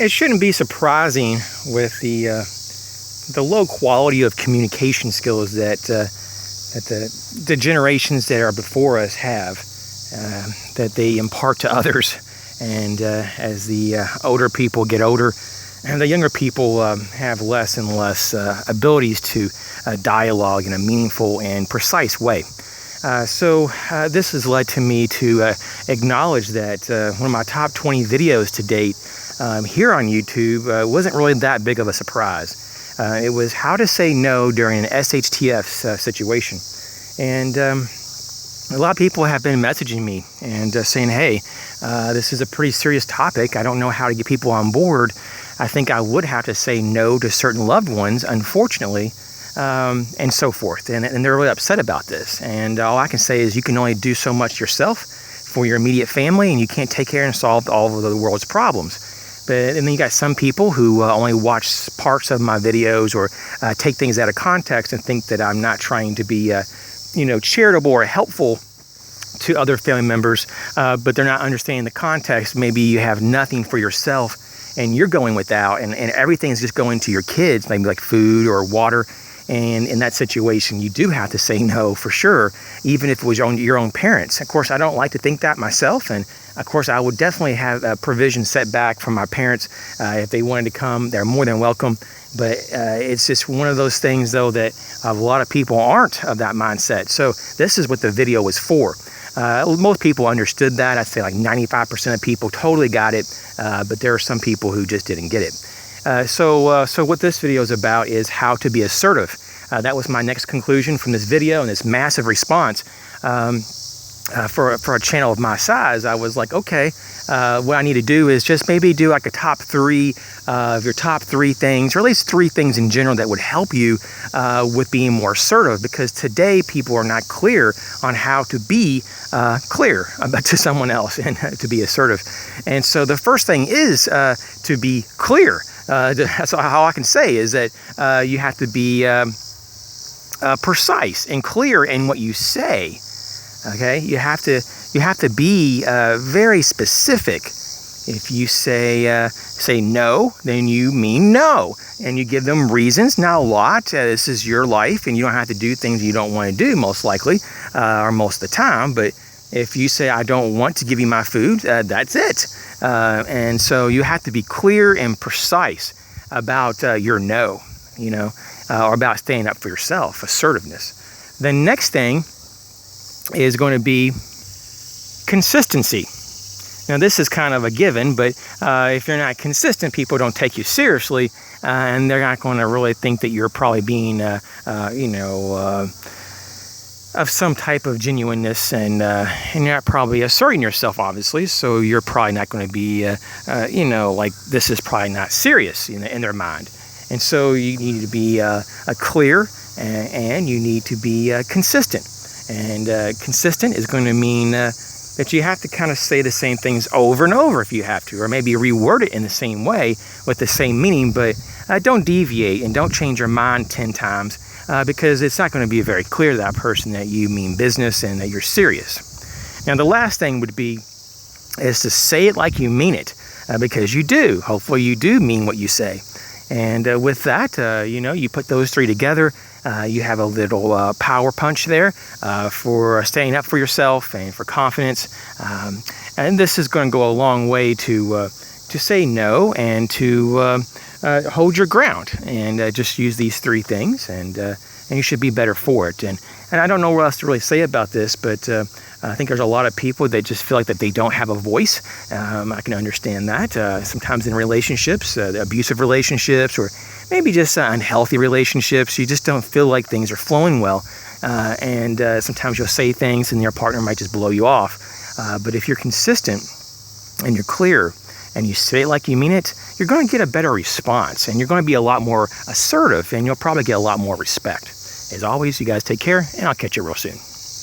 It shouldn't be surprising with the low quality of communication skills that the generations that are before us have, that they impart to others. And as the older people get older, and the younger people have less and less abilities to dialogue in a meaningful and precise way. So this has led to me to acknowledge that one of my top 20 videos to date here on YouTube wasn't really that big of a surprise. It was how to say no during an SHTF situation. And a lot of people have been messaging me and saying, hey, this is a pretty serious topic. I don't know how to get people on board. I think I would have to say no to certain loved ones, unfortunately, and so forth. And they're really upset about this. And all I can say is you can only do so much yourself for your immediate family, and you can't take care and solve all of the world's problems. And then you got some people who only watch parts of my videos or take things out of context and think that I'm not trying to be, charitable or helpful to other family members, but they're not understanding the context. Maybe you have nothing for yourself and you're going without, and everything's just going to your kids, maybe like food or water. And in that situation, you do have to say no for sure, even if it was your own parents. Of course, I don't like to think that myself. And of course, I would definitely have a provision set back from my parents. If they wanted to come, they're more than welcome. But it's just one of those things, though, that a lot of people aren't of that mindset. So this is what the video was for. Most people understood that. I'd say like 95% of people totally got it. But there are some people who just didn't get it. So what this video is about is how to be assertive. That was my next conclusion from this video and this massive response. For a channel of my size, I was like, okay, what I need to do is just maybe do like a top 3 of your top 3 things, or at least 3 things in general that would help you with being more assertive, because today people are not clear on how to be clear to someone else and to be assertive. And so the first thing is to be clear. That's how I can say is that you have to be precise and clear in what you say. Okay, you have to be very specific. If you say no, then you mean no, and you give them reasons. Not a lot. This is your life, and you don't have to do things you don't want to do, most likely, or most of the time. But if you say I don't want to give you my food, that's it. And so you have to be clear and precise about your no, or about standing up for yourself. Assertiveness. The next thing is going to be consistency. Now, this is kind of a given, but if you're not consistent, people don't take you seriously, and they're not going to really think that you're probably being, of some type of genuineness, and you're not probably asserting yourself, obviously, so you're probably not going to be, like this is probably not serious in their mind. And so you need to be clear, and you need to be consistent. And consistent is going to mean that you have to kind of say the same things over and over if you have to, or maybe reword it in the same way with the same meaning, but don't deviate and don't change your mind 10 times because it's not going to be very clear to that person that you mean business and that you're serious. Now, the last thing would be is to say it like you mean it, because you do. Hopefully you do mean what you say. And with that, you put those 3 together. You have a little power punch there for standing up for yourself and for confidence. And this is going to go a long way to say no and to hold your ground. And just use these 3 things, and you should be better for it. And I don't know what else to really say about this, but I think there's a lot of people that just feel like that they don't have a voice. I can understand that. Sometimes in relationships, abusive relationships, or maybe just unhealthy relationships, you just don't feel like things are flowing well. And sometimes you'll say things and your partner might just blow you off. But if you're consistent and you're clear and you say it like you mean it, you're going to get a better response, and you're going to be a lot more assertive, and you'll probably get a lot more respect. As always, you guys take care, and I'll catch you real soon.